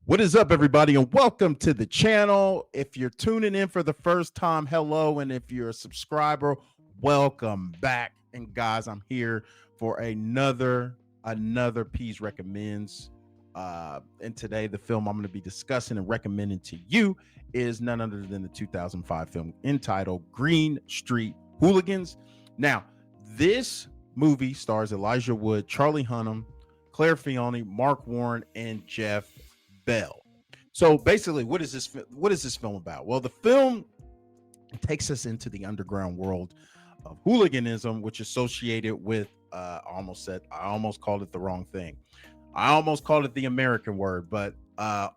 What is up, everybody, and welcome to the channel. If you're tuning in for the first time, hello, and if you're a subscriber, welcome back. And guys, I'm here for another Peas Recommends. And today, the film I'm going to be discussing and recommending to you is none other than the 2005 film entitled Green Street Hooligans. Now, this movie stars Elijah Wood, Charlie Hunnam, Claire Fione, Mark Warren, and Jeff Bell. So basically, what is this film about? Well, the film takes us into the underground world of hooliganism, which is associated with I almost called it the wrong thing. I almost called it the American word, but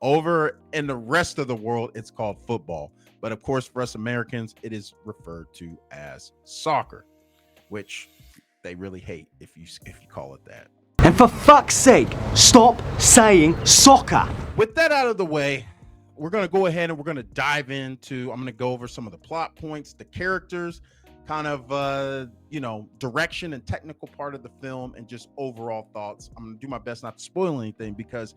over in the rest of the world, it's called football. But of course, for us Americans, it is referred to as soccer, which they really hate if you call it that. And for fuck's sake, stop saying soccer. With that out of the way, we're going to go ahead and we're going to dive into, I'm going to go over some of the plot points, the characters, kind of, direction and technical part of the film, and just overall thoughts. I'm going to do my best not to spoil anything because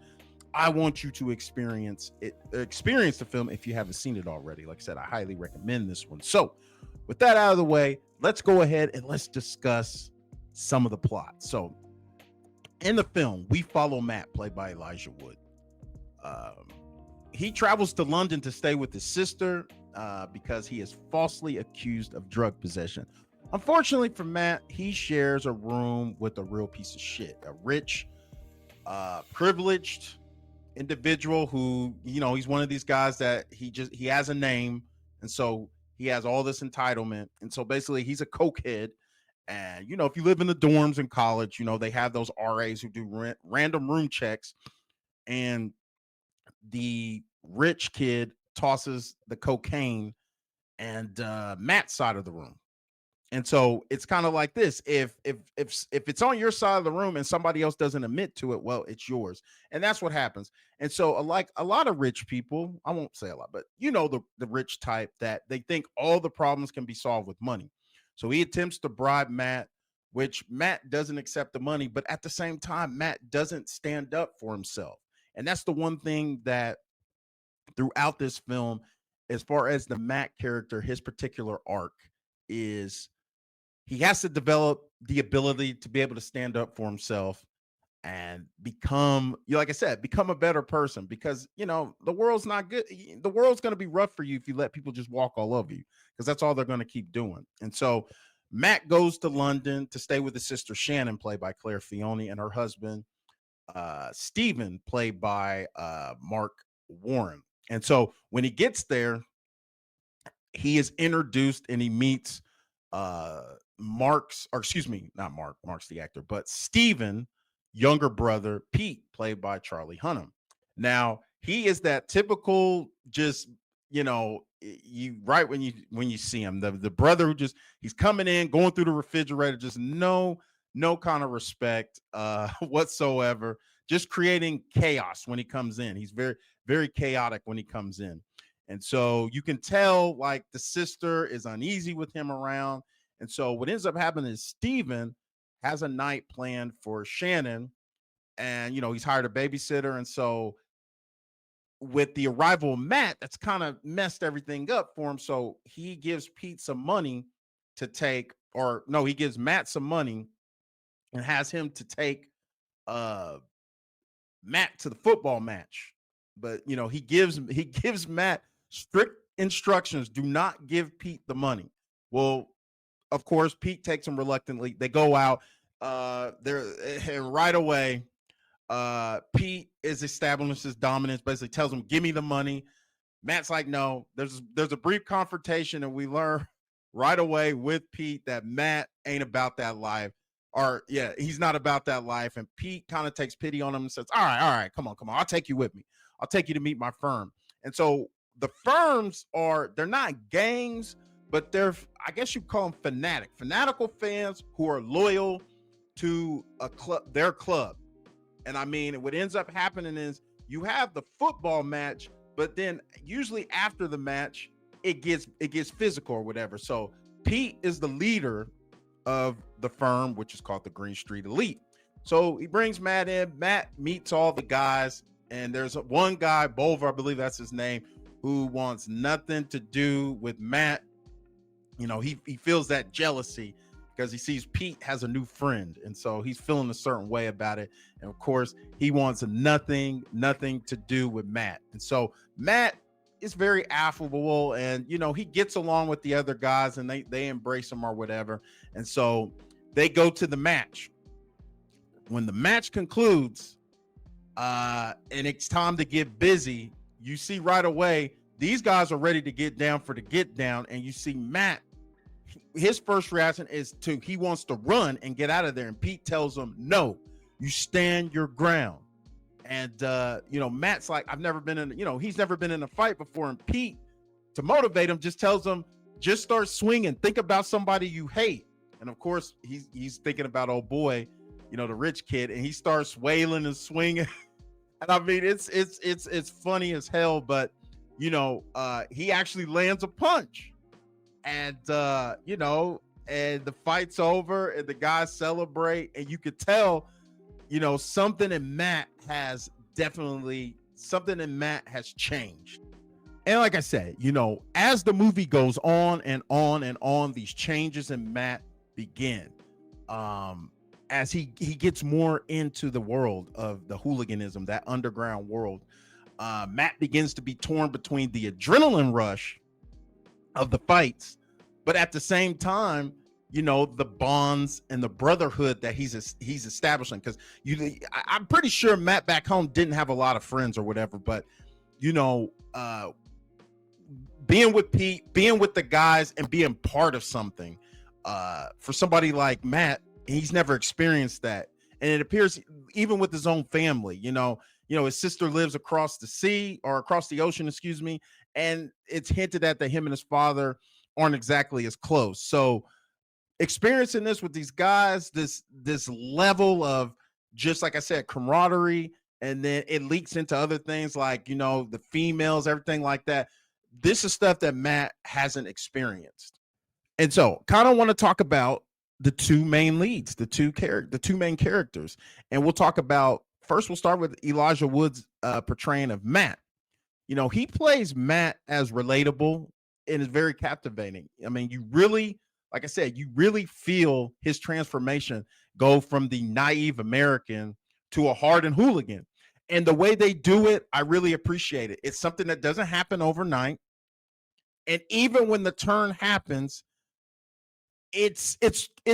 I want you to experience the film if you haven't seen it already. Like I said, I highly recommend this one. So with that out of the way, let's go ahead and let's discuss some of the plot. So in the film, we follow Matt, played by Elijah Wood. He travels to London to stay with his sister because he is falsely accused of drug possession. Unfortunately for Matt, he shares a room with a real piece of shit, a rich, privileged individual who, he's one of these guys that he has a name, and so he has all this entitlement, and so basically he's a cokehead. And if you live in the dorms in college, they have those RAs who do random room checks, and the rich kid tosses the cocaine and Matt's side of the room. And so it's kind of like this: if it's on your side of the room and somebody else doesn't admit to it, well, it's yours, and that's what happens. And so, like a lot of rich people, I won't say a lot, but the rich type that they think all the problems can be solved with money. So he attempts to bribe Matt, which Matt doesn't accept the money, but at the same time, Matt doesn't stand up for himself, and that's the one thing that throughout this film, as far as the Matt character, his particular arc is he has to develop the ability to be able to stand up for himself and become, like I said, become a better person, because the world's not good. The world's going to be rough for you if you let people just walk all over you, because that's all they're going to keep doing. And so Matt goes to London to stay with his sister Shannon, played by Claire Fione, and her husband Stephen, played by Mark Warren. And so when he gets there, he is introduced and he meets Mark's the actor, but Steven, younger brother Pete, played by Charlie Hunnam. Now, he is that typical, just you right when you see him, the brother who just he's coming in, going through the refrigerator, just no kind of respect whatsoever, just creating chaos when he comes in. He's very, very chaotic when he comes in. And so you can tell, like, the sister is uneasy with him around. And so what ends up happening is Steven has a night planned for Shannon, and he's hired a babysitter. And so with the arrival of Matt, that's kind of messed everything up for him. So he gives Pete some money to take, or no, he gives Matt some money and has him to take Matt to the football match. But he gives Matt strict instructions: do not give Pete the money. Well, of course, Pete takes him reluctantly. They go out. And right away, Pete is establishing his dominance. Basically, tells him, "Give me the money." Matt's like, "No." There's a brief confrontation, and we learn right away with Pete that Matt ain't about that life. Or yeah, he's not about that life. And Pete kind of takes pity on him and says, all right, come on. I'll take you with me. I'll take you to meet my firm. And so the firms they're not gangs, but they're, I guess you call them fanatical fans who are loyal to their club. And I mean, what ends up happening is you have the football match, but then usually after the match, it gets physical or whatever. So Pete is the leader of the firm, which is called the Green Street Elite. So he brings Matt in. Matt meets all the guys, and there's one guy, Bolver, I believe that's his name, who wants nothing to do with Matt. You know, he feels that jealousy because he sees Pete has a new friend, and so he's feeling a certain way about it. And of course, he wants nothing to do with Matt. And so Matt is very affable, and you know, he gets along with the other guys, and they embrace him or whatever. And so they go to the match. When the match concludes, and it's time to get busy, you see right away these guys are ready to get down for the get down, and you see Matt, his first reaction is he wants to run and get out of there, and Pete tells him, no, you stand your ground. And you know, Matt's like, I've never been in, you know, he's never been in a fight before, and Pete, to motivate him, just tells him, just start swinging, think about somebody you hate. And of course he's thinking about old boy, you know, the rich kid, and he starts wailing and swinging. And I mean, it's funny as hell, but you know, he actually lands a punch, and you know, and the fight's over, and the guys celebrate, and you could tell, you know, something in Matt has changed. And like I said, you know, as the movie goes on and on and on, these changes in Matt begin. As he gets more into the world of the hooliganism, that underground world, Matt begins to be torn between the adrenaline rush of the fights, but at the same time, you know, the bonds and the brotherhood that he's establishing. Because I'm pretty sure Matt back home didn't have a lot of friends or whatever, but you know, being with Pete, being with the guys, and being part of something, for somebody like Matt, he's never experienced that. And it appears even with his own family, you know, his sister lives across the sea, or across the ocean, excuse me. And it's hinted at that him and his father aren't exactly as close. So experiencing this with these guys, this level of, just like I said, camaraderie, and then it leaks into other things like, you know, the females, everything like that. This is stuff that Matt hasn't experienced. And so kind of want to talk about the two main leads, the two main characters. And we'll talk about, first we'll start with Elijah Wood's portraying of Matt. You know, he plays Matt as relatable and is very captivating. I mean, you really, like I said, you really feel his transformation go from the naive American to a hardened hooligan. And the way they do it, I really appreciate it. It's something that doesn't happen overnight. And even when the turn happens, it's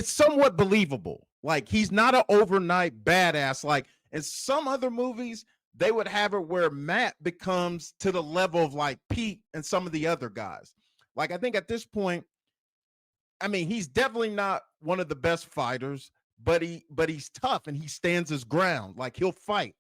somewhat believable. Like, he's not an overnight badass. Like in some other movies, they would have it where Matt becomes to the level of like Pete and some of the other guys. Like, I think at this point, I mean, he's definitely not one of the best fighters, but he's tough and he stands his ground. Like, he'll fight.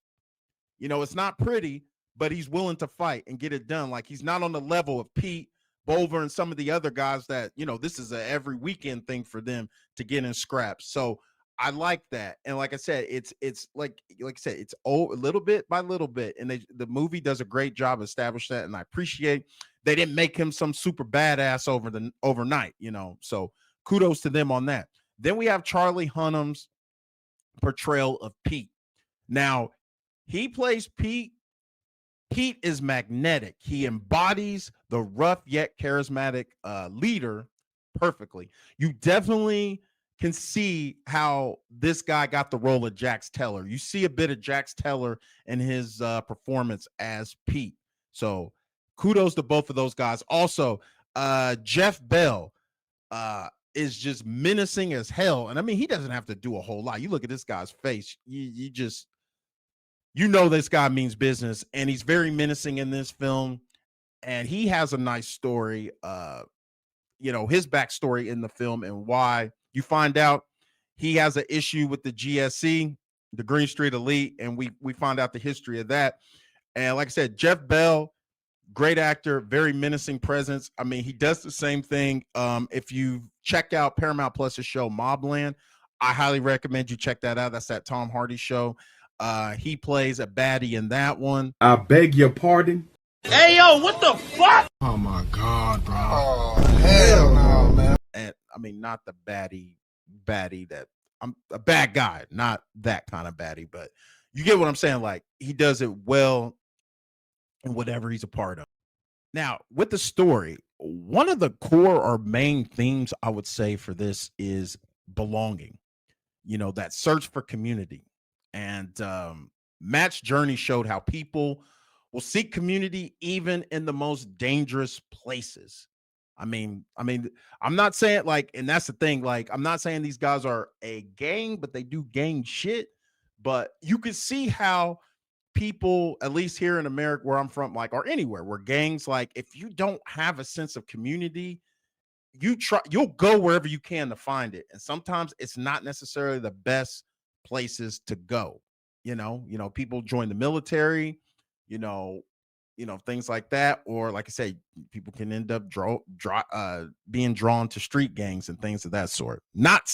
You know, it's not pretty, but he's willing to fight and get it done. Like, he's not on the level of Pete, Bolver, and some of the other guys that, you know, this is a every weekend thing for them to get in scraps. So I like that. And like I said, it's like I said, it's little bit by little bit. And the movie does a great job establishing that. And I appreciate they didn't make him some super badass overnight, you know. So kudos to them on that. Then we have Charlie Hunnam's portrayal of Pete. Now, he plays Pete. Pete is magnetic. He embodies the rough yet charismatic leader perfectly. You definitely can see how this guy got the role of Jax Teller. You see a bit of Jax Teller in his performance as Pete. So kudos to both of those guys. Also, Jeff Bell is just menacing as hell. And I mean, he doesn't have to do a whole lot. You look at this guy's face, you know this guy means business, and he's very menacing in this film. And he has a nice story, you know, his backstory in the film, and why you find out he has an issue with the GSC, the Green Street Elite, and we find out the history of that. And like I said, Jeff Bell, great actor, very menacing presence. I mean, he does the same thing. If you check out Paramount Plus's show Mobland, I highly recommend you check that out. That's that Tom Hardy show. He plays a baddie in that one. I beg your pardon? Hey, yo, what the fuck? Oh, my God, bro. Oh, hell no, man. And I mean, not the baddie that I'm a bad guy, not that kind of baddie, but you get what I'm saying? Like he does it well in whatever he's a part of. Now, with the story, one of the core or main themes I would say for this is belonging, that search for community. And Matt's journey showed how people will seek community even in the most dangerous places. I mean, I'm not saying like, and that's the thing, like, I'm not saying these guys are a gang, but they do gang shit. But you can see how people, at least here in America where I'm from, like, or anywhere where gangs, like, if you don't have a sense of community, you'll go wherever you can to find it. And sometimes it's not necessarily the best places to go. People join the military, you know, things like that. Or like I say, people can end up being drawn to street gangs and things of that sort. Not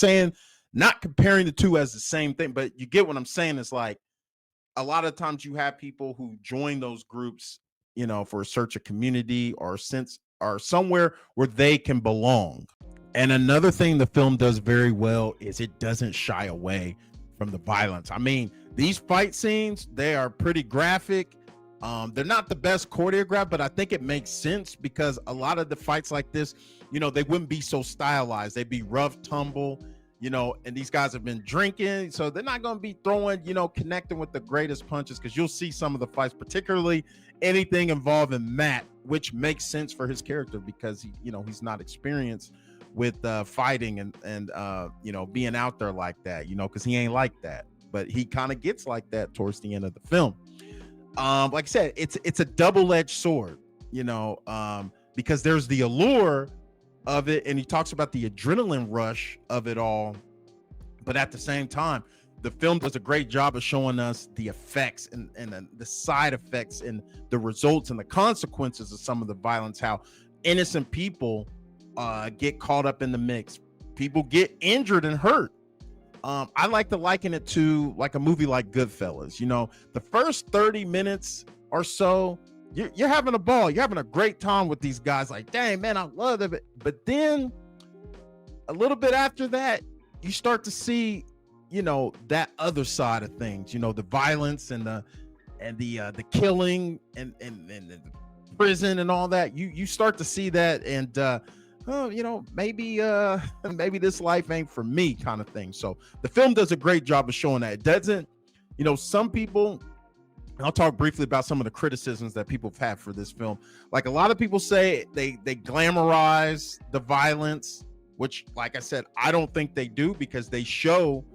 comparing the two as the same thing, but you get what I'm saying. It's like a lot of times you have people who join those groups, for a search of community or sense or somewhere where they can belong. And another thing the film does very well is it doesn't shy away from the violence. I mean, these fight scenes, they are pretty graphic. They're not the best choreographed, but I think it makes sense because a lot of the fights like this, they wouldn't be so stylized. They'd be rough tumble, and these guys have been drinking, so they're not going to be throwing, connecting with the greatest punches, because you'll see some of the fights, particularly anything involving Matt, which makes sense for his character because he's not experienced with fighting and being out there like that, because he ain't like that, but he kind of gets like that towards the end of the film. Like I said, it's a double-edged sword, because there's the allure of it, and he talks about the adrenaline rush of it all, but at the same time, the film does a great job of showing us the effects and the side effects and the results and the consequences of some of the violence, how innocent people get caught up in the mix, people get injured and hurt. I like to liken it to like a movie like Goodfellas. The first 30 minutes or so, you're having a ball. You're having a great time with these guys. Like, dang, man, I love it. But then a little bit after that, you start to see, that other side of things, the violence and the killing and the prison and all that. You start to see that and maybe this life ain't for me kind of thing. So the film does a great job of showing that. It doesn't, some people, and I'll talk briefly about some of the criticisms that people have had for this film. Like a lot of people say they glamorize the violence, which, like I said, I don't think they do, because they show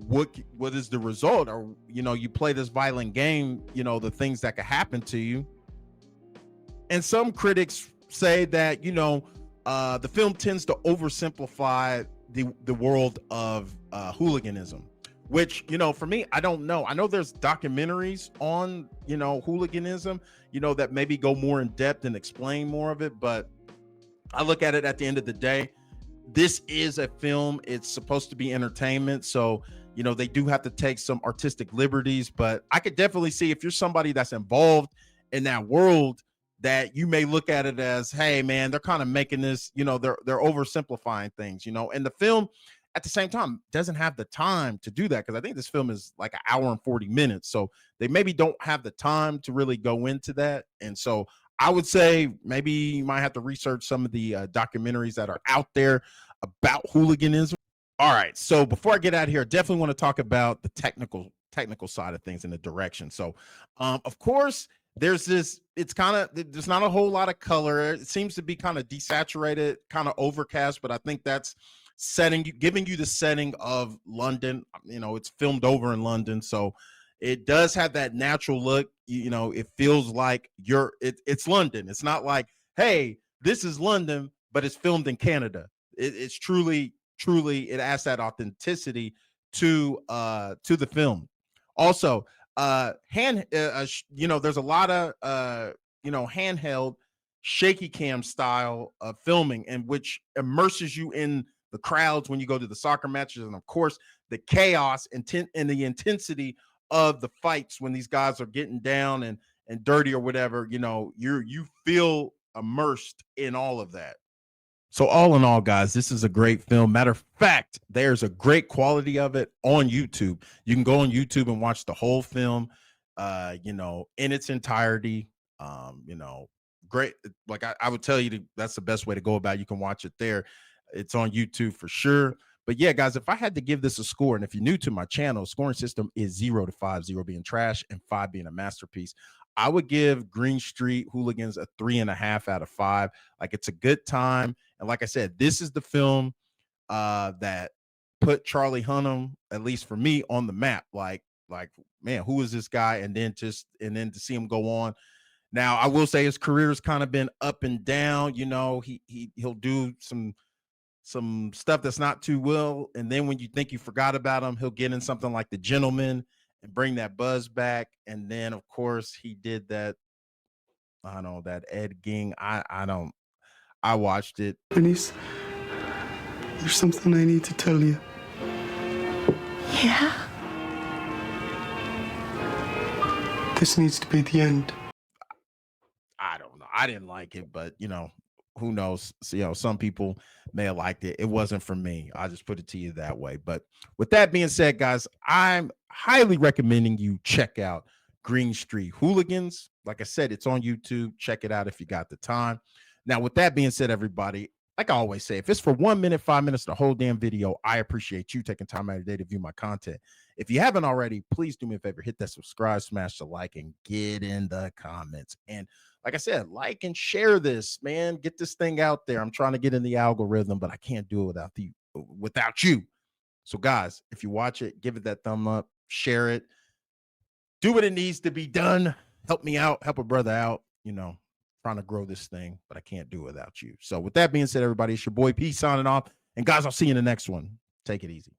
what is the result, or you play this violent game, the things that could happen to you. And some critics say that the film tends to oversimplify the world of hooliganism, which, for me, I don't know. I know there's documentaries on, hooliganism, that maybe go more in depth and explain more of it. But I look at it at the end of the day, this is a film. It's supposed to be entertainment. So, they do have to take some artistic liberties, but I could definitely see if you're somebody that's involved in that world, that you may look at it as, hey man, they're kind of making this, they're oversimplifying things, and the film at the same time doesn't have the time to do that, because I think this film is like an hour and 40 minutes, so they maybe don't have the time to really go into that. And so I would say maybe you might have to research some of the documentaries that are out there about hooliganism. All right, so before I get out of here, I definitely want to talk about the technical side of things and the direction. So of course, there's not a whole lot of color. It seems to be kind of desaturated, kind of overcast, but I think that's giving you the setting of London. It's filmed over in London, so it does have that natural look. It feels like it's London. It's not like, hey, this is London, but it's filmed in Canada. It's truly, it adds that authenticity to the film. Also, there's a lot of handheld shaky cam style of filming, and which immerses you in the crowds when you go to the soccer matches, and of course the chaos and the intensity of the fights when these guys are getting down and dirty or whatever. You feel immersed in all of that. So all in all, guys, this is a great film. Matter of fact, there's a great quality of it on YouTube. You can go on YouTube and watch the whole film, in its entirety. Great. Like I would tell you that's the best way to go about it. You can watch it there. It's on YouTube for sure. But yeah, guys, if I had to give this a score, and if you're new to my channel, scoring system is 0 to 5, 0 being trash and 5 being a masterpiece. I would give Green Street Hooligans a 3.5 out of 5. Like it's a good time. And like I said, this is the film that put Charlie Hunnam, at least for me, on the map. Like, man, who is this guy? And then to see him go on. Now, I will say his career has kind of been up and down. He'll do some stuff that's not too well, and then when you think you forgot about him, he'll get in something like The Gentleman and bring that buzz back. And then, of course, he did that. I don't know, that Ed Gein. I don't. I watched it. Denise, there's something I need to tell you. Yeah? This needs to be the end. I don't know. I didn't like it, but who knows? So, some people may have liked it. It wasn't for me. I'll just put it to you that way. But with that being said, guys, I'm highly recommending you check out Green Street Hooligans. Like I said, it's on YouTube. Check it out if you got the time. Now, with that being said, everybody, like I always say, if it's for 1 minute, 5 minutes, the whole damn video, I appreciate you taking time out of your day to view my content. If you haven't already, please do me a favor, hit that subscribe, smash the like, and get in the comments. And like I said, like and share this, man. Get this thing out there. I'm trying to get in the algorithm, but I can't do it without you. So, guys, if you watch it, give it that thumb up, share it, do what it needs to be done. Help me out, help a brother out, trying to grow this thing, but I can't do it without you. So with that being said, everybody, it's your boy P signing off. And guys, I'll see you in the next one. Take it easy.